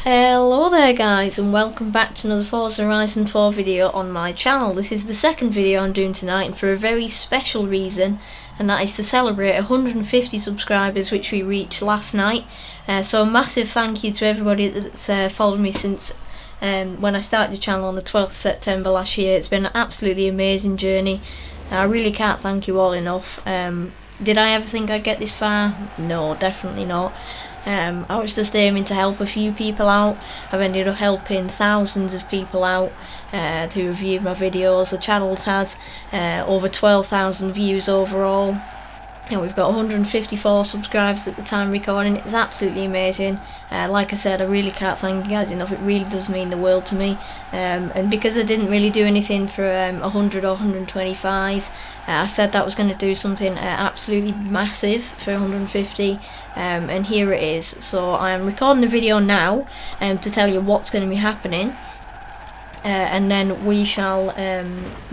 Hello there guys, and welcome back to another Forza Horizon 4 video on my channel. This is the second video I'm doing tonight, and for a very special reason, and that is to celebrate 150 subscribers which we reached last night. So a massive thank you to everybody that's followed me since when I started the channel on the 12th of September last year. It's been an absolutely amazing journey. I really can't thank you all enough. Did I ever think I'd get this far? No, definitely not. I was just aiming to help a few people out. I've ended up helping thousands of people out who have viewed my videos. The channel's had over 12,000 views overall, and we've got 154 subscribers at the time recording. It's absolutely amazing. Like I said, I really can't thank you guys enough. It really does mean the world to me. And because I didn't really do anything for 100 or 125, I said that I was going to do something absolutely massive for 150, and here it is. So I am recording the video now to tell you what's going to be happening, and then we shall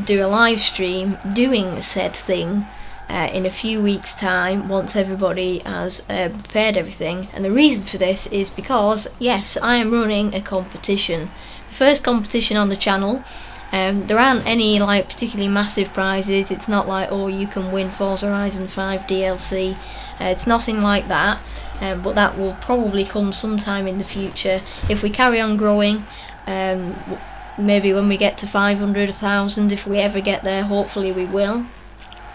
do a live stream doing said thing in a few weeks' time, once everybody has prepared everything. And the reason for this is because, yes, I am running a competition, the first competition on the channel. There aren't any like particularly massive prizes. It's not like, oh, you can win Forza Horizon 5 DLC. It's nothing like that, but that will probably come sometime in the future if we carry on growing. Maybe when we get to 500, 1,000, if we ever get there, hopefully we will.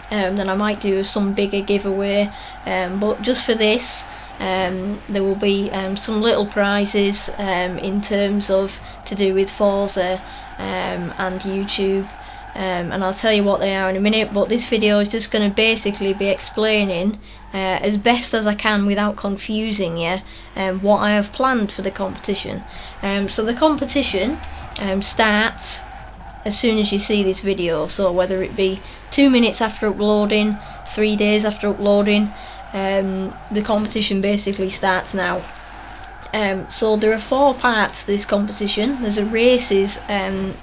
Then I might do some bigger giveaway, but just for this, there will be some little prizes in terms of to do with Forza and YouTube, and I'll tell you what they are in a minute. But this video is just going to basically be explaining as best as I can without confusing you what I have planned for the competition. So the competition starts as soon as you see this video, so whether it be 2 minutes after uploading, 3 days after uploading, the competition basically starts now. So there are 4 parts to this competition. There's a races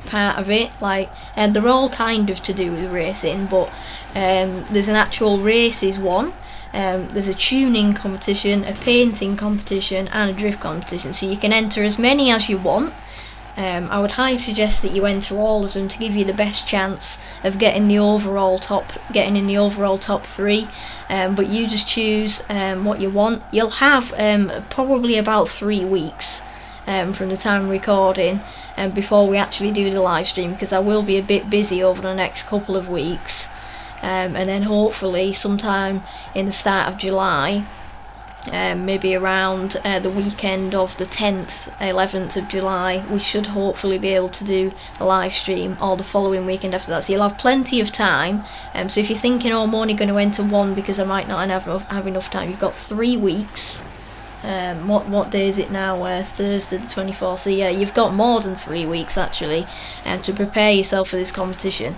part of it, and they're all kind of to do with racing, but there's an actual races one. There's a tuning competition, a painting competition, and a drift competition. So you can enter as many as you want. I would highly suggest that you enter all of them to give you the best chance of getting the overall getting in the overall top 3. But you just choose what you want. You'll have probably about 3 weeks from the time recording before we actually do the live stream, because I will be a bit busy over the next couple of weeks, and then hopefully sometime in the start of July, maybe around the weekend of the 10th, 11th of July, we should hopefully be able to do a live stream, or the following weekend after that. So you'll have plenty of time. So if you're thinking, oh, I'm only going to enter one because I might not have enough time, you've got 3 weeks. What day is it now? Thursday the 24th. So yeah, you've got more than 3 weeks actually to prepare yourself for this competition.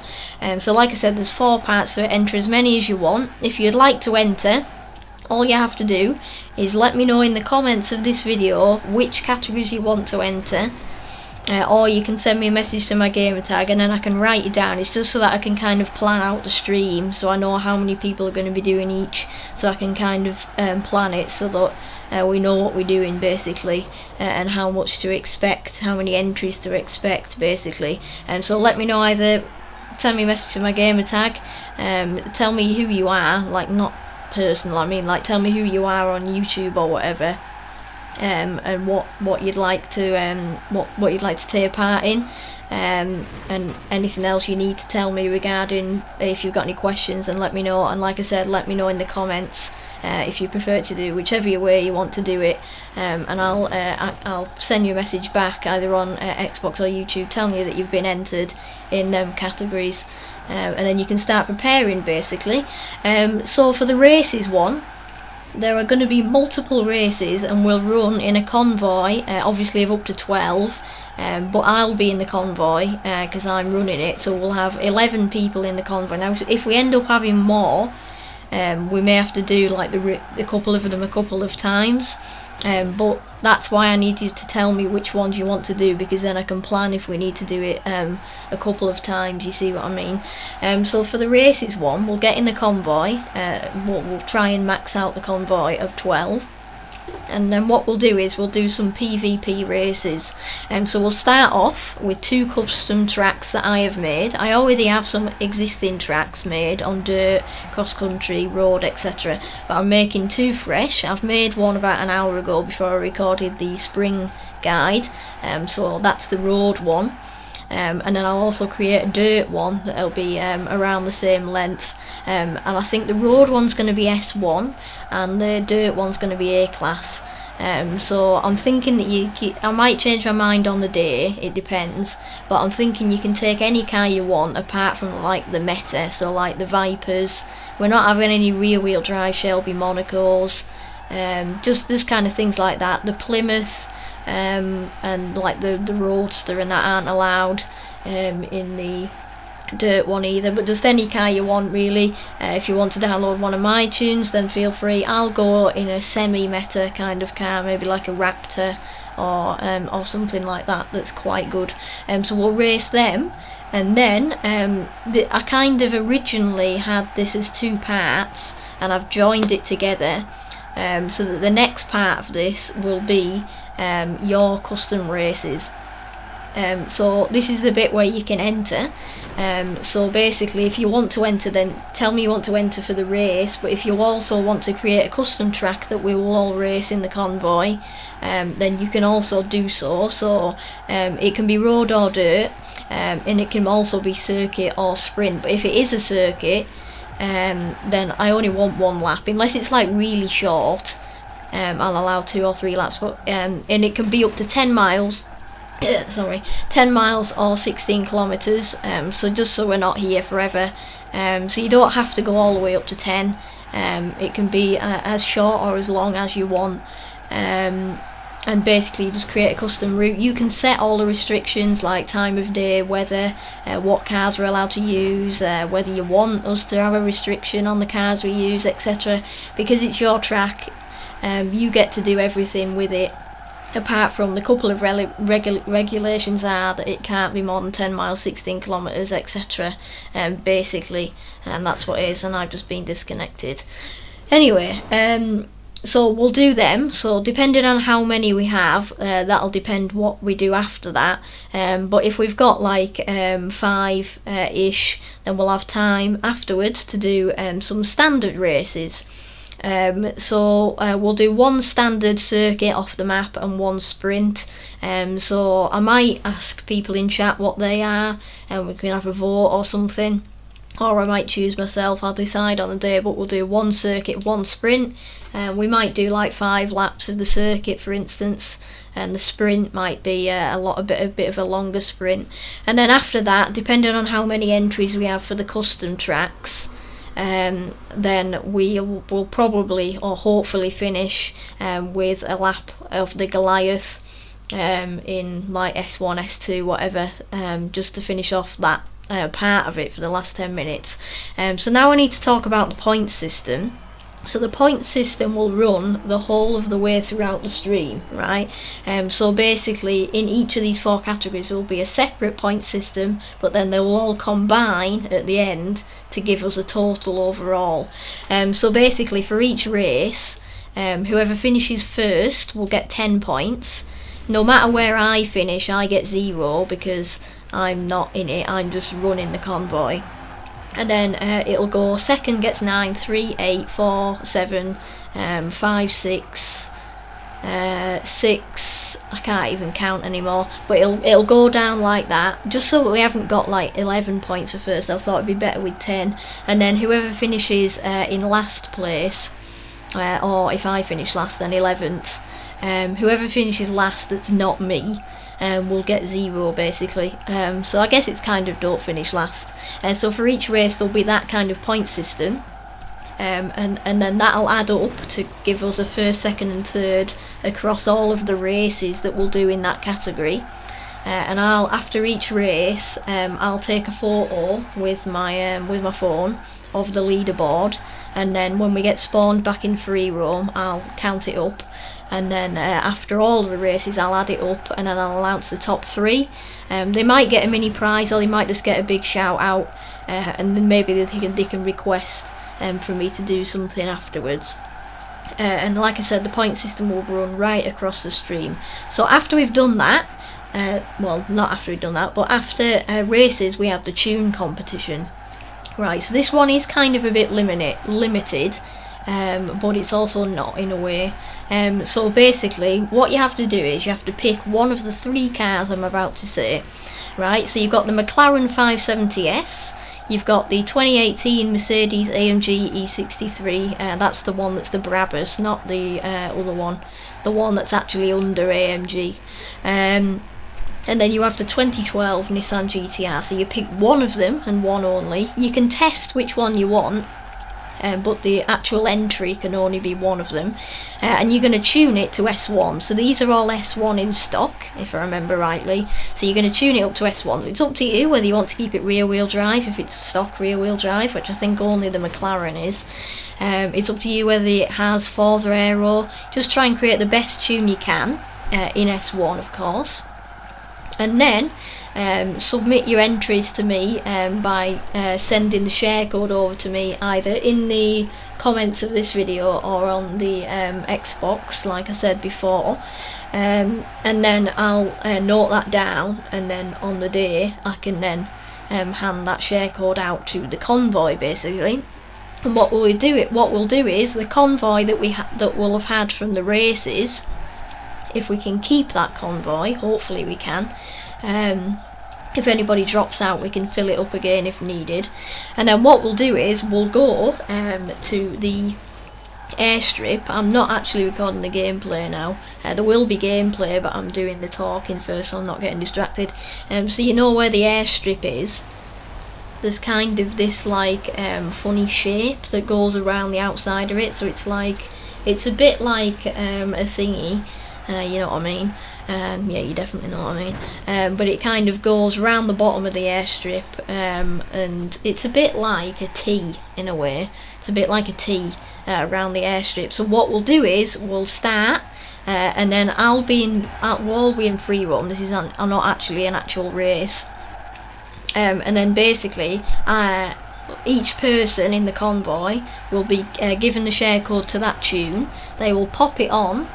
So like I said, there's 4 parts to it. Enter as many as you want. If you'd like to enter, all you have to do is let me know in the comments of this video which categories you want to enter, or you can send me a message to my gamer tag and then I can write it down. It's just so that I can kind of plan out the stream, so I know how many people are going to be doing each, so I can kind of plan it so that we know what we're doing basically, and how much to expect, how many entries to expect basically. So let me know, either send me a message to my gamer tag, tell me who you are, like not personal, I mean like tell me who you are on YouTube or whatever, and what you'd like to what you'd like to take part in, and anything else you need to tell me regarding, if you've got any questions, and let me know. And like I said, let me know in the comments if you prefer to do whichever way you want to do it, and I'll send you a message back either on Xbox or YouTube telling you that you've been entered in them categories. And then you can start preparing basically. So for the races one, there are going to be multiple races, and we'll run in a convoy, obviously of up to 12, but I'll be in the convoy because I'm running it, so we'll have 11 people in the convoy. Now if we end up having more, we may have to do like a couple of them a couple of times, but that's why I need you to tell me which ones you want to do, because then I can plan if we need to do it a couple of times, you see what I mean. So for the races one, we'll get in the convoy, we'll try and max out the convoy of 12, And then what we'll do is we'll do some PvP races. So we'll start off with 2 custom tracks that I have made. I already have some existing tracks made on dirt, cross country, road, etc. But I'm making 2 fresh. I've made one about an hour ago before I recorded the spring guide. So that's the road one. And then I'll also create a dirt one that'll be around the same length. And I think the road one's going to be S1 and the dirt one's going to be A class. So I'm thinking that I might change my mind on the day, it depends, but I'm thinking you can take any car you want apart from like the meta, so like the Vipers. We're not having any rear wheel drive Shelby Monacos, just this kind of things like that. The Plymouth and like the Roadster and that aren't allowed in the dirt one either, but just any car you want really. If you want to download one of my tunes, then feel free. I'll go in a semi-meta kind of car, maybe like a Raptor or something like that that's quite good. So we'll race them, and then I kind of originally had this as 2 parts and I've joined it together, so that the next part of this will be your custom races. So this is the bit where you can enter. So basically, if you want to enter, then tell me you want to enter for the race, but if you also want to create a custom track that we will all race in the convoy, then you can also do so. So it can be road or dirt, and it can also be circuit or sprint. But if it is a circuit, then I only want 1 lap, unless it's like really short. I'll allow 2 or 3 laps, but and it can be up to 10 miles. 10 miles or 16 kilometers. So just so we're not here forever. So you don't have to go all the way up to 10. It can be as short or as long as you want. And basically you just create a custom route. You can set all the restrictions like time of day, weather, what cars we're allowed to use, whether you want us to have a restriction on the cars we use, etc. Because it's your track, you get to do everything with it, apart from the couple of regulations are that it can't be more than 10 miles, 16 kilometers, etc. Basically, and that's what it is, and I've just been disconnected. Anyway, so we'll do them. So depending on how many we have, that'll depend what we do after that. But if we've got like 5 ish, then we'll have time afterwards to do some standard races. So we'll do 1 standard circuit off the map and 1 sprint. So I might ask people in chat what they are, and we can have a vote or something, or I might choose myself. I'll decide on the day, but we'll do 1 circuit, 1 sprint. We might do like 5 laps of the circuit, for instance, and the sprint might be a bit of a longer sprint. And then after that, depending on how many entries we have for the custom tracks, then we will probably or hopefully finish with a lap of the Goliath in like S1, S2, whatever, just to finish off that part of it for the last 10 minutes. So now I need to talk about the point system. So the point system will run the whole of the way throughout the stream, right? So basically in each of these 4 categories there will be a separate point system, but then they will all combine at the end to give us a total overall. So basically for each race, whoever finishes first will get 10 points. No matter where I finish, I get 0 because I'm not in it, I'm just running the convoy. And then it'll go second gets 9, 3, 8, 4, 7, 5, 6, 6. I can't even count anymore, but it'll go down like that, just so we haven't got like 11 points for first. I thought it'd be better with 10. And then whoever finishes in last place, or if I finish last, then 11th. Whoever finishes last that's not me will get 0 basically. So I guess it's kind of don't finish last. So for each race there'll be that kind of point system, and then that'll add up to give us a first, second and third across all of the races that we'll do in that category. And after each race I'll take a photo with my phone of the leaderboard, and then when we get spawned back in free roam I'll count it up, and then after all the races I'll add it up, and then I'll announce the top 3. They might get a mini prize, or they might just get a big shout out, and then maybe they can request for me to do something afterwards. and like I said, the point system will run right across the stream. So after we've done that, well, not after we've done that, but after races, we have the tune competition. Right, so this one is kind of a bit limited, but it's also not in a way. So basically, what you have to do is you have to pick one of the 3 cars I'm about to say. Right, so you've got the McLaren 570S, you've got the 2018 Mercedes AMG E63, that's the one that's the Brabus, not the other one, the one that's actually under AMG. And then you have the 2012 Nissan GTR, so you pick one of them and one only. You can test which one you want, but the actual entry can only be one of them. And you're going to tune it to S1. So these are all S1 in stock, if I remember rightly. So you're going to tune it up to S1. So it's up to you whether you want to keep it rear wheel drive, if it's stock rear wheel drive, which I think only the McLaren is. It's up to you whether it has Forza Aero. Just try and create the best tune you can, in S1 of course. And then submit your entries to me by sending the share code over to me either in the comments of this video or on the Xbox, like I said before, and then I'll note that down, and then on the day I can then hand that share code out to the convoy basically. And what we'll do is the convoy that we'll have had from the races, if we can keep that convoy, hopefully we can. If anybody drops out, we can fill it up again if needed. And then what we'll do is we'll go to the airstrip. I'm not actually recording the gameplay now. There will be gameplay, but I'm doing the talking first, so I'm not getting distracted. So you know where the airstrip is. There's kind of this like funny shape that goes around the outside of it. So it's a bit like a thingy. You know what I mean? Yeah, you definitely know what I mean. But it kind of goes around the bottom of the airstrip, and it's a bit like a T in a way. It's a bit like a T around the airstrip. So what we'll do is we'll start, and then we'll all be in free roam. This is not actually an actual race. And then basically, each person in the convoy will be given the share code to that tune. They will pop it on.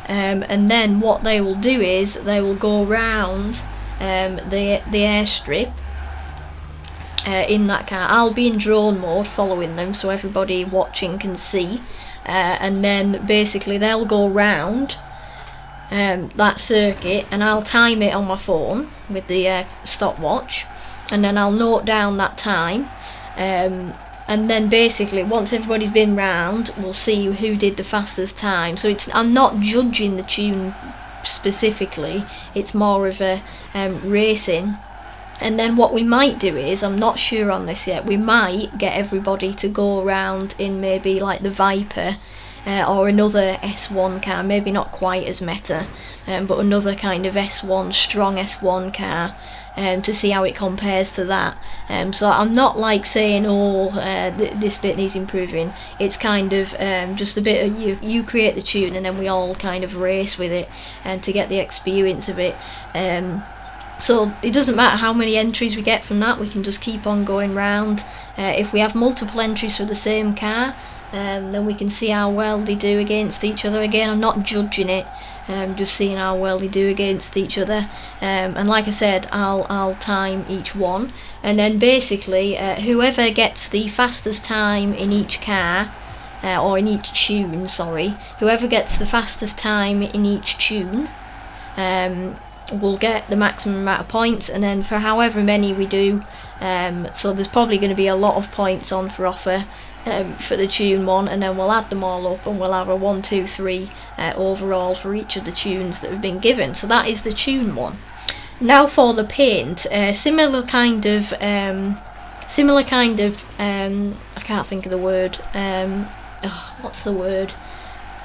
And then what they will do is they will go round the airstrip in that car. I'll be in drone mode following them so everybody watching can see, and then basically they'll go round that circuit, and I'll time it on my phone with the stopwatch, and then I'll note down that time. And then basically once everybody's been round, we'll see who did the fastest time. So I'm not judging the tune specifically, it's more of a racing. And then what we might do is, I'm not sure on this yet, we might get everybody to go around in maybe like the Viper or another S1 car, maybe not quite as meta, but another kind of strong S1 car, to see how it compares to that. So I'm not like saying, this bit needs improving. It's kind of just a bit of you create the tune, and then we all kind of race with it, and to get the experience of it. So it doesn't matter how many entries we get from that, we can just keep on going round. If we have multiple entries for the same car, then we can see how well they do against each other. Again, I'm not judging it, just seeing how well they do against each other. And like I said, I'll time each one, and then basically whoever gets the fastest time in each car, or in each tune, sorry, whoever gets the fastest time in each tune will get the maximum amount of points. And then for however many we do, so there's probably going to be a lot of points on for offer for the tune one, and then we'll add them all up and we'll have a 1, 2, 3 overall for each of the tunes that have been given. So that is the tune one. Now for the paint, similar kind of I can't think of the word, what's the word,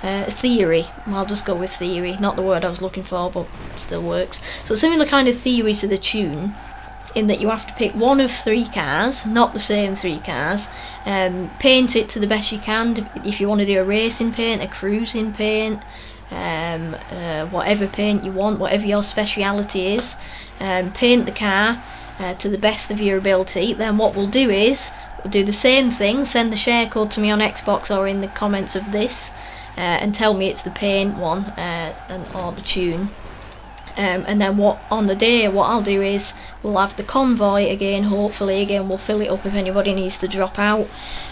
theory. I'll just go with theory, not the word I was looking for, but it still works. So similar kind of theory to the tune, in that you have to pick one of 3 cars, not the same 3 cars, paint it to the best you can. If you want to do a racing paint, a cruising paint, whatever paint you want, whatever your speciality is, paint the car to the best of your ability. Then what we'll do is do the same thing. Send the share code to me on Xbox or in the comments of this, and tell me it's the paint one, or the tune. And then on the day, what I'll do is we'll have the convoy again. Hopefully, again, we'll fill it up if anybody needs to drop out.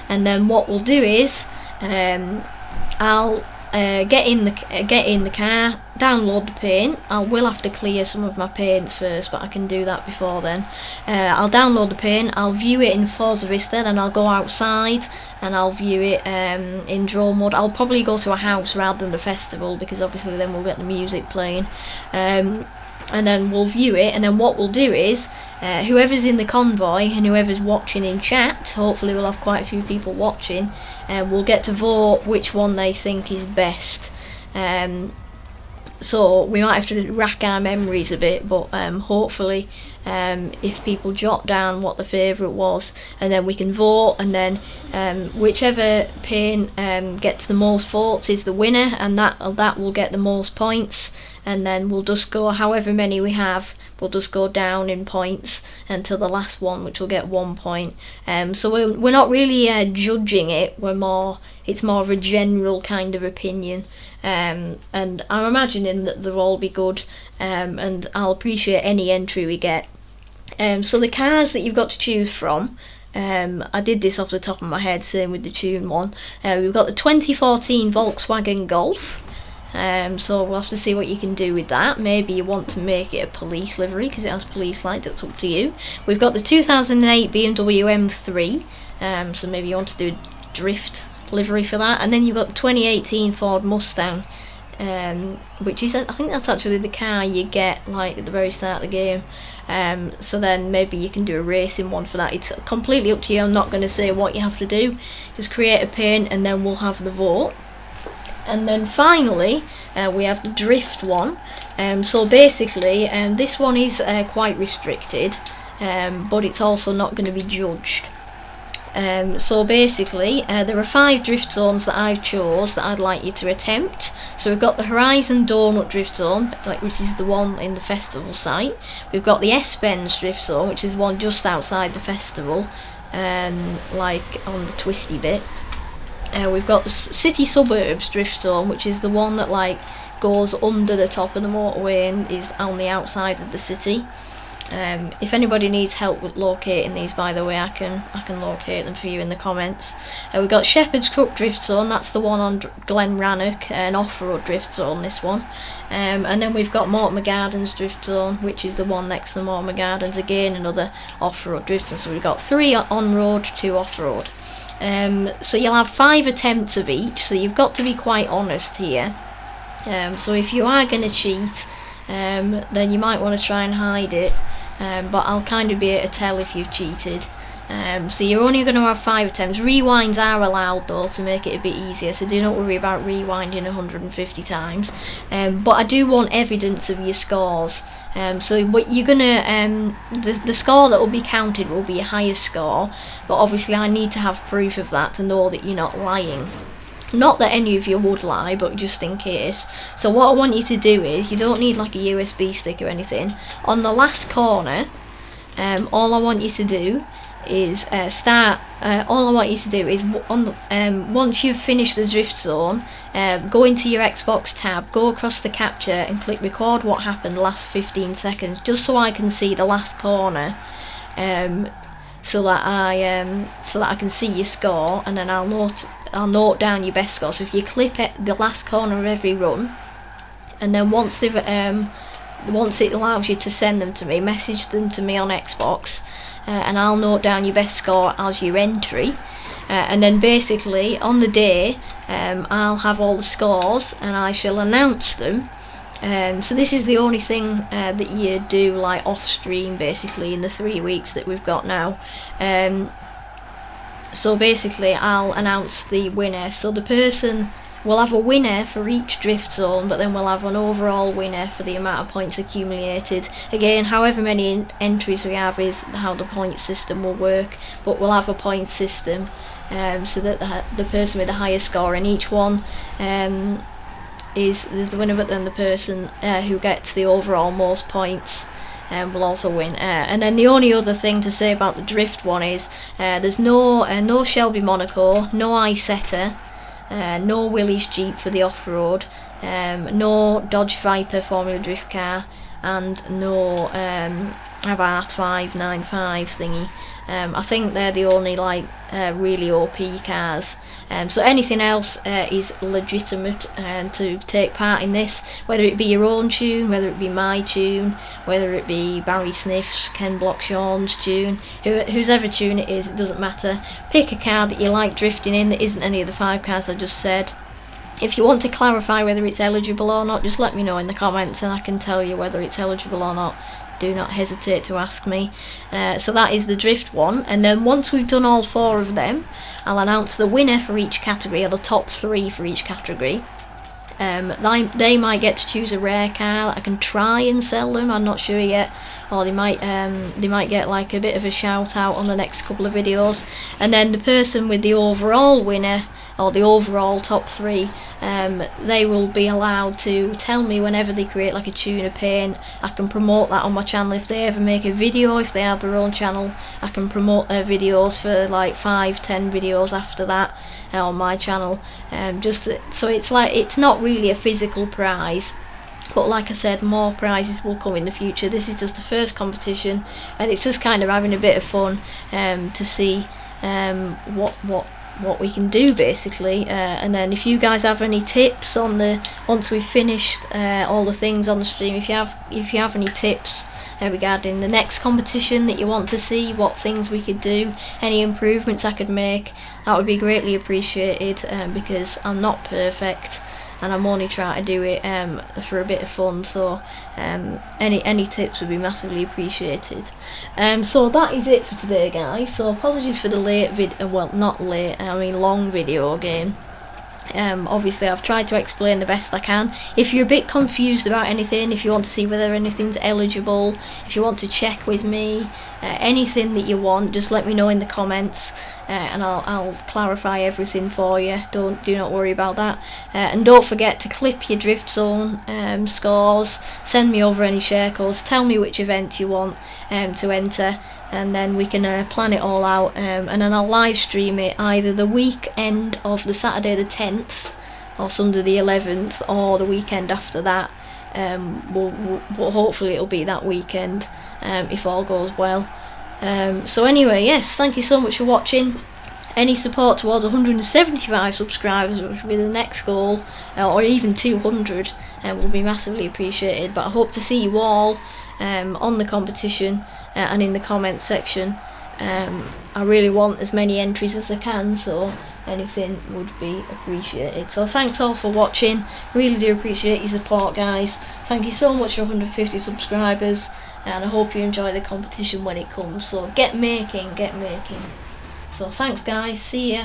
And then what we'll do is I'll get in the car, download the paint. I will have to clear some of my paints first, but I can do that before then. I'll download the paint, I'll view it in Forza Vista, then I'll go outside and I'll view it in drone mode. I'll probably go to a house rather than the festival, because obviously then we'll get the music playing. And then we'll view it, and then what we'll do is whoever's in the convoy and whoever's watching in chat, hopefully we'll have quite a few people watching, will get to vote which one they think is best. So we might have to rack our memories a bit, but hopefully if people jot down what the favourite was, and then we can vote, and then whichever paint gets the most votes is the winner, and that will get the most points. And then we'll just go, however many we have, we'll just go down in points until the last one, which will get 1 point. So we're not really judging it. It's more of a general kind of opinion. And I'm imagining that they'll all be good, and I'll appreciate any entry we get. So the cars that you've got to choose from, I did this off the top of my head, same with the tune one. We've got the 2014 Volkswagen Golf. So we'll have to see what you can do with that. Maybe you want to make it a police livery because it has police lights. That's up to you. We've got the 2008 BMW M3. So maybe you want to do a drift livery for that. And then you've got the 2018 Ford Mustang, which is, I think that's actually the car you get like at the very start of the game. So then maybe you can do a racing one for that. It's completely up to you. I'm not going to say what you have to do. Just create a paint and then we'll have the vote. And then finally we have the drift one. So basically this one is quite restricted, but it's also not going to be judged. So basically there are 5 drift zones that I've chose that I'd like you to attempt. So we've got the Horizon Donut Drift Zone, which is the one in the festival site. We've got the S-Bends Drift Zone, which is the one just outside the festival, like on the twisty bit. We've got the City Suburbs Drift Zone, which is the one that like goes under the top of the motorway and is on the outside of the city. If anybody needs help with locating these, by the way, I can locate them for you in the comments. We've got Shepherd's Crook Drift Zone, that's the one on Glen Rannoch, an off-road drift zone, this one. And then we've got Mortimer Gardens Drift Zone, which is the one next to Mortimer Gardens, again another off-road drift zone. So we've got 3 on-road, 2 off-road. So you'll have 5 attempts of each, so you've got to be quite honest here. So if you are going to cheat, then you might want to try and hide it, but I'll kind of be able to tell if you've cheated. So you're only going to have 5 attempts. Rewinds are allowed though, to make it a bit easier, so do not worry about rewinding 150 times. But I do want evidence of your scores. So what you're gonna the score that will be counted will be your highest score, but obviously I need to have proof of that to know that you're not lying. Not that any of you would lie, but just in case. So what I want you to do is, you don't need like a USB stick or anything. On the last corner, all I want you to do is once you've finished the drift zone, go into your Xbox tab, go across the capture and click record what happened the last 15 seconds, just so I can see the last corner, so that I can see your score, and then I'll note down your best score. So if you clip the last corner of every run, and then once it allows you to send them to me, message them to me on Xbox, and I'll note down your best score as your entry, and then basically on the day I'll have all the scores and I shall announce them. So this is the only thing that you do like off stream basically in the 3 weeks that we've got now. So basically I'll announce the winner. So the person will have a winner for each drift zone, but then we'll have an overall winner for the amount of points accumulated. Again, however many entries we have is how the point system will work, but we'll have a point system, so that the person with the highest score in each one is the winner, but then the person who gets the overall most points will also win. And then the only other thing to say about the drift one is there's no Shelby Monaco, no Isetta, no Willys Jeep for the off-road, no Dodge Viper Formula Drift car, and no Abarth 595 thingy. I think they're the only like really OP cars. So anything else is legitimate to take part in this, whether it be your own tune, whether it be my tune, whether it be Barry Sniff's, Ken Blockshawn's tune, whose ever tune it is, it doesn't matter. Pick a car that you like drifting in that isn't any of the 5 cars I just said. If you want to clarify whether it's eligible or not, just let me know in the comments and I can tell you whether it's eligible or not. Do not hesitate to ask me. So that is the drift one, and then once we've done all 4 of them, I'll announce the winner for each category, or the top 3 for each category. They might get to choose a rare car. I can try and sell them, I'm not sure yet, or they might get like a bit of a shout out on the next couple of videos. And then the person with the overall winner, or the overall top 3, they will be allowed to tell me whenever they create like a tune or paint. I can promote that on my channel. If they ever make a video, if they have their own channel, I can promote their videos for like 5-10 videos after that on my channel. So it's like, it's not really a physical prize, but like I said, more prizes will come in the future. This is just the first competition, and it's just kind of having a bit of fun to see what we can do basically. And then if you guys have any tips on once we've finished all the things on the stream, if you have any tips regarding the next competition that you want to see, what things we could do, any improvements I could make, that would be greatly appreciated, because I'm not perfect and I'm only trying to do it for a bit of fun. So any tips would be massively appreciated. So that is it for today, guys. So apologies for the late video, well, not late, I mean long video again. Obviously I've tried to explain the best I can. If you're a bit confused about anything, if you want to see whether anything's eligible, if you want to check with me, anything that you want, just let me know in the comments, and I'll clarify everything for you. Do not worry about that. And don't forget to clip your drift zone scores, send me over any share codes, tell me which event you want to enter, and then we can plan it all out, and then I'll live stream it either the weekend of the Saturday the 10th or Sunday the 11th, or the weekend after that. Hopefully it'll be that weekend, if all goes well. So anyway, yes, thank you so much for watching. Any support towards 175 subscribers, which will be the next goal, or even 200, will be massively appreciated. But I hope to see you all on the competition and in the comments section. I really want as many entries as I can, so anything would be appreciated. So thanks all for watching, really do appreciate your support, guys. Thank you so much for 150 subscribers, and I hope you enjoy the competition when it comes. So get making. So thanks guys, see ya.